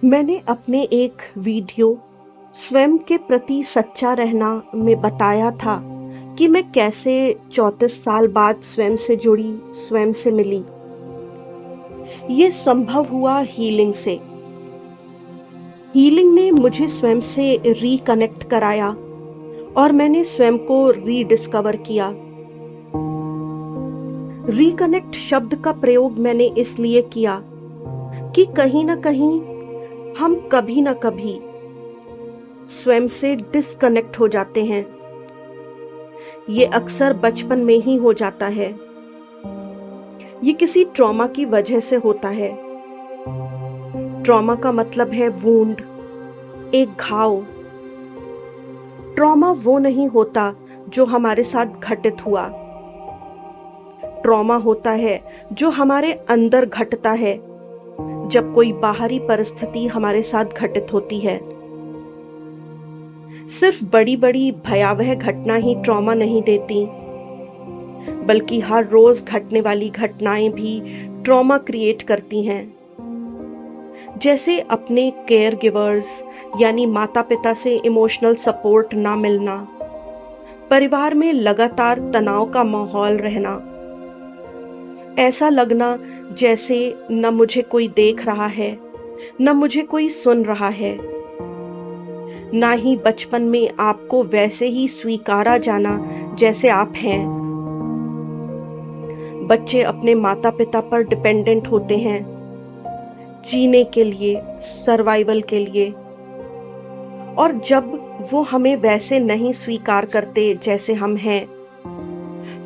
मैंने अपने एक वीडियो स्वयं के प्रति सच्चा रहना में बताया था कि मैं कैसे 34 साल बाद स्वयं से जुड़ी, स्वयं से मिली। ये संभव हुआ हीलिंग से। हीलिंग ने मुझे स्वयं से रिकनेक्ट कराया और मैंने स्वयं को रीडिस्कवर किया। रिकनेक्ट शब्द का प्रयोग मैंने इसलिए किया कि कहीं ना कहीं हम कभी ना कभी स्वयं से डिस्कनेक्ट हो जाते हैं। ये अक्सर बचपन में ही हो जाता है। ये किसी ट्रॉमा की वजह से होता है। ट्रॉमा का मतलब है वुंड, एक घाव। ट्रॉमा वो नहीं होता जो हमारे साथ घटित हुआ। ट्रॉमा होता है जो हमारे अंदर घटता है जब कोई बाहरी परिस्थिति हमारे साथ घटित होती है। सिर्फ बड़ी बड़ी भयावह घटना ही ट्रॉमा नहीं देती, बल्कि हर रोज घटने वाली घटनाएं भी ट्रॉमा क्रिएट करती हैं। जैसे अपने केयर गिवर्स यानी माता पिता से इमोशनल सपोर्ट ना मिलना, परिवार में लगातार तनाव का माहौल रहना, ऐसा लगना जैसे न मुझे कोई देख रहा है, न मुझे कोई सुन रहा है, ना ही बचपन में आपको वैसे ही स्वीकारा जाना जैसे आप हैं। बच्चे अपने माता पिता पर डिपेंडेंट होते हैं जीने के लिए, सर्वाइवल के लिए। और जब वो हमें वैसे नहीं स्वीकार करते जैसे हम हैं,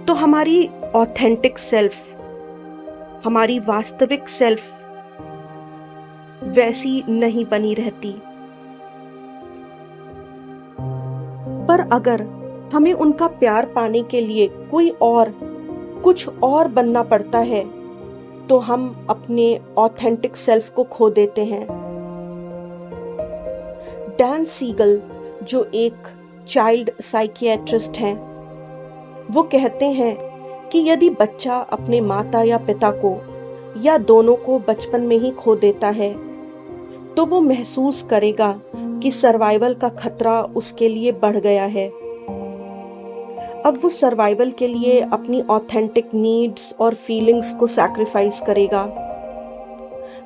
तो हमारी ऑथेंटिक सेल्फ, हमारी वास्तविक सेल्फ वैसी नहीं बनी रहती। पर अगर हमें उनका प्यार पाने के लिए कुछ और बनना पड़ता है, तो हम अपने ऑथेंटिक सेल्फ को खो देते हैं। डैन सीगल, जो एक चाइल्ड साइकियाट्रिस्ट हैं, वो कहते हैं कि यदि बच्चा अपने माता या पिता को या दोनों को बचपन में ही खो देता है, तो वो महसूस करेगा कि सर्वाइवल का खतरा उसके लिए बढ़ गया है। अब वो सर्वाइवल के लिए अपनी ऑथेंटिक नीड्स और फीलिंग्स को सैक्रिफाइस करेगा,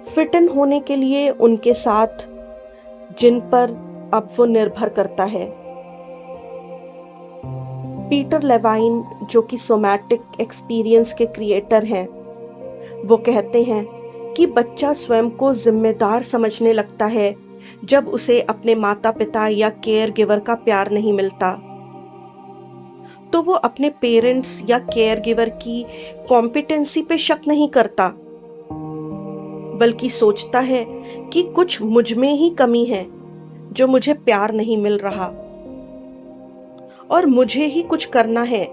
फिट इन होने के लिए उनके साथ, जिन पर अब वो निर्भर करता है। पीटर लेवाइन, जो कि सोमैटिक एक्सपीरियंस के क्रिएटर हैं, वो कहते हैं कि बच्चा स्वयं को जिम्मेदार समझने लगता है जब उसे अपने माता पिता या केयर गिवर का प्यार नहीं मिलता। तो वो अपने पेरेंट्स या केयर गिवर की कॉम्पिटेंसी पे शक नहीं करता, बल्कि सोचता है कि कुछ मुझ में ही कमी है जो मुझे प्यार नहीं मिल रहा, और मुझे ही कुछ करना है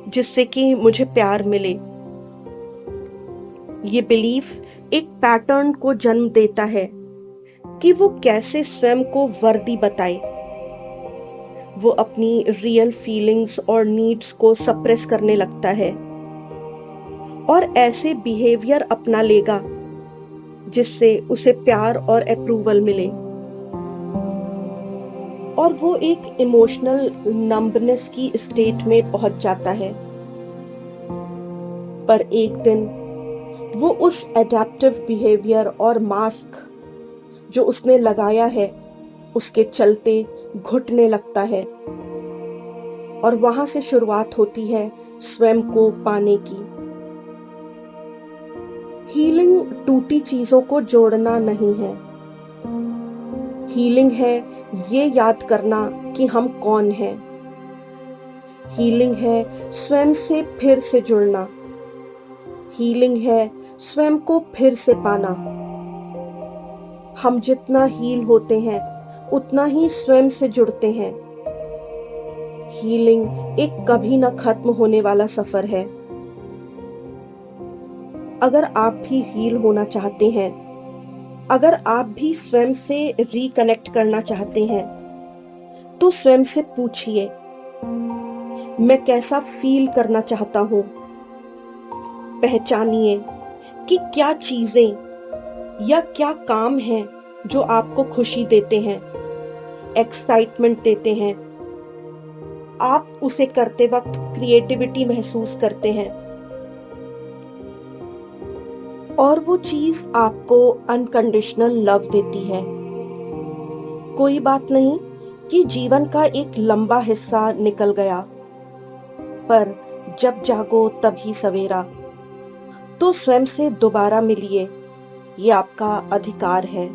जिससे कि मुझे प्यार मिले। ये बिलीफ एक पैटर्न को जन्म देता है कि वो कैसे स्वयं को वर्दी बताए। वो अपनी रियल फीलिंग्स और नीड्स को सप्रेस करने लगता है और ऐसे बिहेवियर अपना लेगा जिससे उसे प्यार और अप्रूवल मिले। और वो एक इमोशनल नंबनेस की स्टेट में पहुंच जाता है। पर एक दिन वो उस एडेप्टिव बिहेवियर और मास्क जो उसने लगाया है, उसके चलते घुटने लगता है, और वहां से शुरुआत होती है स्वयं को पाने की। हीलिंग टूटी चीजों को जोड़ना नहीं है। हीलिंग है ये याद करना कि हम कौन हैं। हीलिंग है स्वयं से फिर से जुड़ना। हीलिंग है स्वयं को फिर से पाना। हम जितना हील होते हैं उतना ही स्वयं से जुड़ते हैं। हीलिंग एक कभी ना खत्म होने वाला सफर है। अगर आप भी हील होना चाहते हैं, अगर आप भी स्वयं से रिकनेक्ट करना चाहते हैं, तो स्वयं से पूछिए, मैं कैसा फील करना चाहता हूं। पहचानिए कि क्या चीजें या क्या काम है जो आपको खुशी देते हैं, एक्साइटमेंट देते हैं, आप उसे करते वक्त क्रिएटिविटी महसूस करते हैं और वो चीज आपको अनकंडीशनल लव देती है। कोई बात नहीं कि जीवन का एक लंबा हिस्सा निकल गया, पर जब जागो तभी सवेरा, तो स्वयं से दोबारा मिलिए, ये आपका अधिकार है।